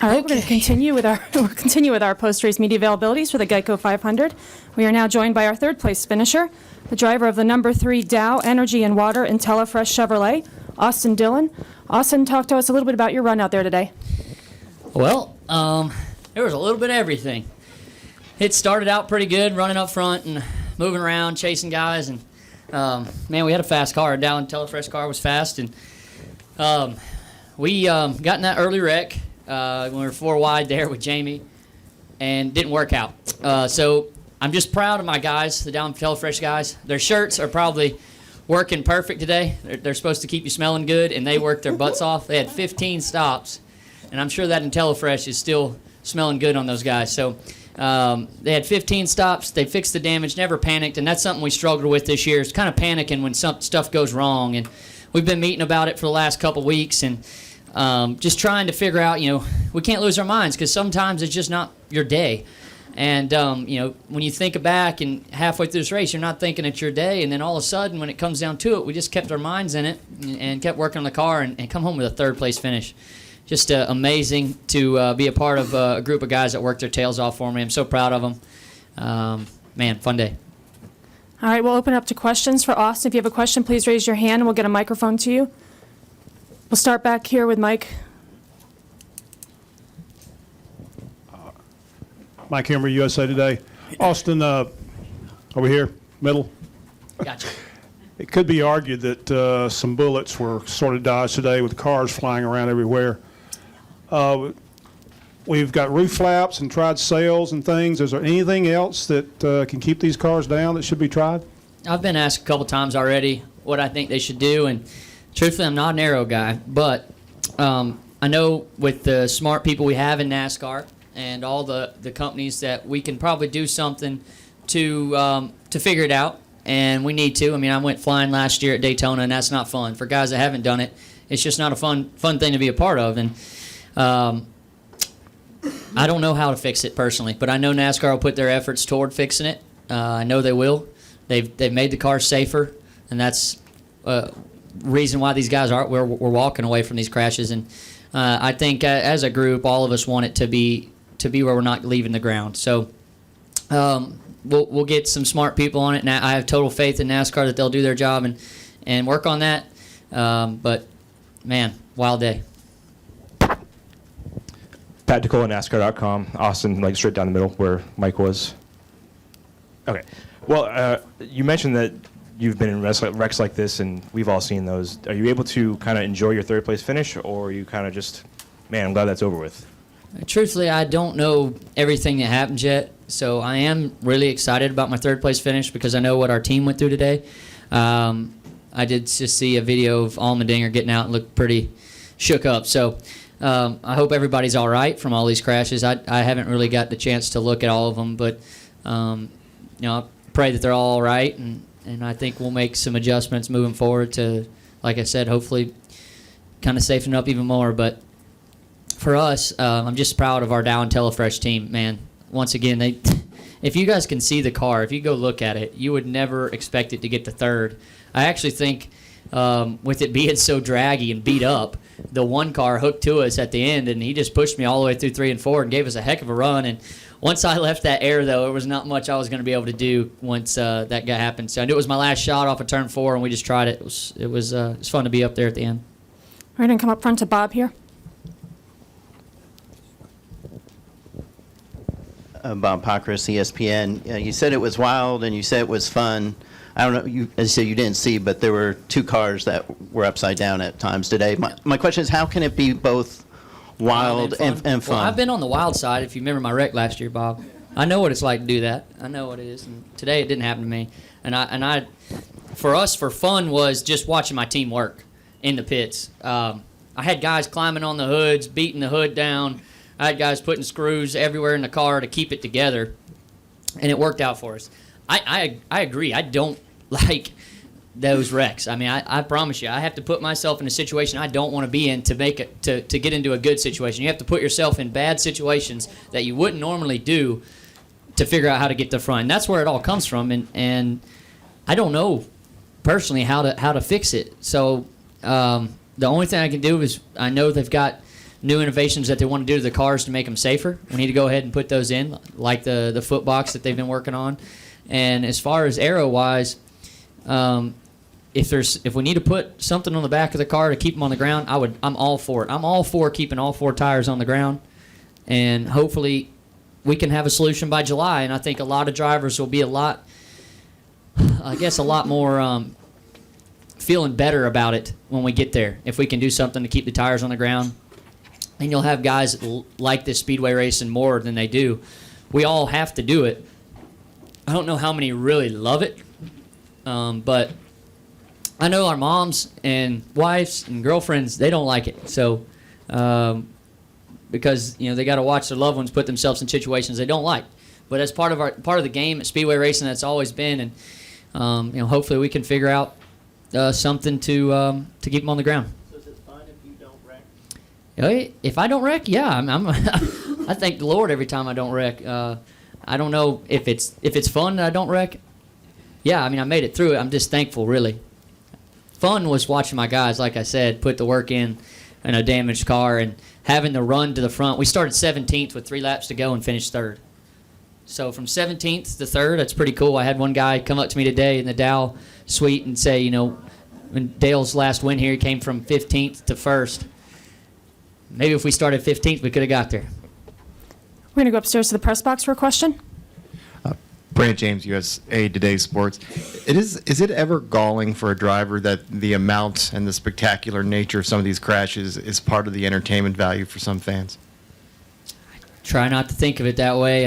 All right, we're going to continue with our post-race media availabilities for the Geico 500. We are now joined by our third place finisher, the driver of the number 3 Dow Energy and Water IntelliFresh Chevrolet, Austin Dillon. Austin, talk to us a little bit about your run out there today. Well, there was a little bit of everything. It started out pretty good, running up front and moving around, chasing guys, and man, we had a fast car. Our Dow IntelliFresh car was fast, and we got in that early wreck. When we were 4 wide there with Jamie, and didn't work out. So I'm just proud of my guys, the Down IntelliFresh guys. Their shirts are probably working perfect today. They're supposed to keep you smelling good, and they worked their butts off. They had 15 stops, and I'm sure that IntelliFresh is still smelling good on those guys. So they had 15 stops. They fixed the damage, never panicked, and that's something we struggled with this year. It's kind of panicking when some stuff goes wrong, and we've been meeting about it for the last couple weeks, and just trying to figure out, we can't lose our minds because sometimes it's just not your day. And, when you think back and halfway through this race, you're not thinking it's your day. And then all of a sudden, when it comes down to it, we just kept our minds in it and kept working on the car and come home with a third-place finish. Just amazing to be a part of a group of guys that worked their tails off for me. I'm so proud of them. Man, fun day. All right, we'll open up to questions for Austin. If you have a question, please raise your hand and we'll get a microphone to you. We'll start back here with Mike. Mike Henry, USA Today. Austin, over here, middle. Gotcha. It could be argued that some bullets were sort of dodged today with cars flying around everywhere. We've got roof flaps and tried sails and things. Is there anything else that can keep these cars down that should be tried? I've been asked a couple times already what I think they should do, and truthfully, I'm not an aero guy, but I know with the smart people we have in NASCAR and all the companies that we can probably do something to figure it out, and we need to. I mean, I went flying last year at Daytona, and that's not fun. For guys that haven't done it, it's just not a fun thing to be a part of. And I don't know how to fix it personally, but I know NASCAR will put their efforts toward fixing it. I know they will. They've made the cars safer, and that's reason why these guys we're walking away from these crashes. And I think as a group, all of us want it to be where we're not leaving the ground. So we'll get some smart people on it. And I have total faith in NASCAR that they'll do their job and work on that. But man, wild day. Pat DeCola, NASCAR.com. Austin, like straight down the middle where Mike was. Okay. Well, you mentioned that you've been in wrecks like this, and we've all seen those. Are you able to kind of enjoy your third-place finish, or are you kind of just, man, I'm glad that's over with? Truthfully, I don't know everything that happened yet, so I am really excited about my third-place finish because I know what our team went through today. I did just see a video of Allmendinger getting out and looked pretty shook up. So I hope everybody's all right from all these crashes. I haven't really got the chance to look at all of them, but I pray that they're all right, and I think we'll make some adjustments moving forward to, like I said, hopefully kind of safeten up even more. But for us, I'm just proud of our Dow IntelliFresh team, man. Once again, if you guys can see the car, if you go look at it, you would never expect it to get to third. I actually think with it being so draggy and beat up, the one car hooked to us at the end, and he just pushed me all the way through 3 and 4 and gave us a heck of a run. And once I left that air, though, there was not much I was going to be able to do once that got happened. So I knew it was my last shot off of turn 4, and we just tried it. It was fun to be up there at the end. All right, and come up front to Bob here. Bob Pockris, ESPN. You said it was wild, and you said it was fun. I don't know, as you said, you didn't see, but there were 2 cars that were upside down at times today. My question is, how can it be both wild and fun? Well, I've been on the wild side, if you remember my wreck last year, Bob. I know what it's like to do that. I know what it is. And today it didn't happen to me. And I for us, for fun, was just watching my team work in the pits. I had guys climbing on the hoods, beating the hood down. I had guys putting screws everywhere in the car to keep it together. And it worked out for us. I agree. I don't like those wrecks. I mean, I promise you, I have to put myself in a situation I don't want to be in to make it to get into a good situation. You have to put yourself in bad situations that you wouldn't normally do to figure out how to get to the front. And that's where it all comes from. And I don't know personally how to fix it. So the only thing I can do is I know they've got new innovations that they want to do to the cars to make them safer. We need to go ahead and put those in, like the foot box that they've been working on. And as far as aero-wise, if we need to put something on the back of the car to keep them on the ground, I'm all for it. I'm all for keeping all 4 tires on the ground, and hopefully we can have a solution by July. And I think a lot of drivers will be a lot more feeling better about it when we get there, if we can do something to keep the tires on the ground. And you'll have guys that like this speedway racing more than they do. We all have to do it. I don't know how many really love it, but I know our moms and wives and girlfriends, they don't like it. So, because they got to watch their loved ones put themselves in situations they don't like. But that's part of the game at speedway racing. That's always been, and hopefully we can figure out something to keep them on the ground. So is it fun if you don't wreck? If I don't wreck, yeah, I thank the Lord every time I don't wreck. I don't know if it's fun that I don't wreck. Yeah, I made it through it. I'm just thankful, really. Fun was watching my guys, like I said, put the work in a damaged car and having the run to the front. We started 17th with 3 laps to go and finished 3rd. So from 17th to 3rd, that's pretty cool. I had one guy come up to me today in the Dow suite and say, when Dale's last win here, he came from 15th to 1st. Maybe if we started 15th, we could have got there. We're going to go upstairs to the press box for a question. Brant James, USA Today Sports. Is it ever galling for a driver that the amount and the spectacular nature of some of these crashes is part of the entertainment value for some fans? Try not to think of it that way.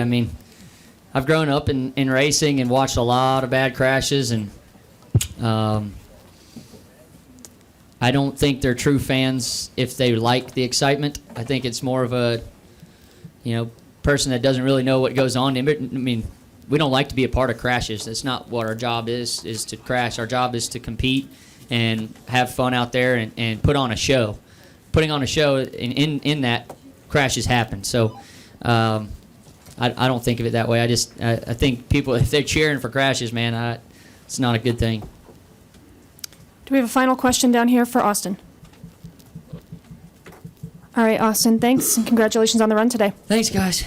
I've grown up in racing and watched a lot of bad crashes, and I don't think they're true fans if they like the excitement. I think it's more of a person that doesn't really know what goes on. We don't like to be a part of crashes. That's not what our job is to crash. Our job is to compete and have fun out there and put on a show. Putting on a show, in that, crashes happen. So I don't think of it that way. I think people, if they're cheering for crashes, man, it's not a good thing. Do we have a final question down here for Austin? All right, Austin, thanks, and congratulations on the run today. Thanks, guys.